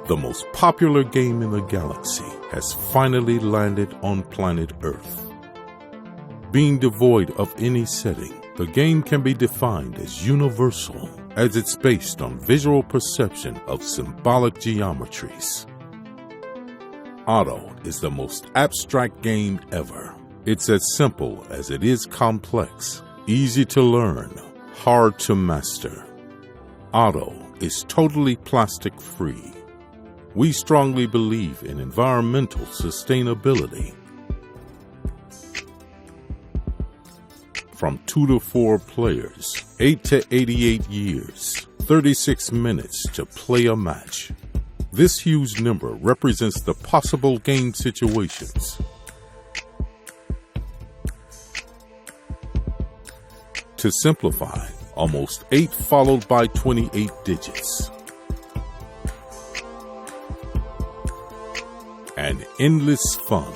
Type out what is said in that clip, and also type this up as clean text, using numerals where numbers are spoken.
The most popular game in the galaxy has finally landed on planet Earth. Being devoid of any setting, the game can be defined as universal, as it's based on visual perception of symbolic geometries. OTTO is the most abstract game ever. It's as simple as it is complex, easy to learn, hard to master. OTTO is totally plastic-free. We strongly believe in environmental sustainability. From 2 to 4 players, 8 to 88 years, 36 minutes to play a match. This huge number represents the possible game situations. To simplify, almost 8 followed by 28 digits. And endless fun.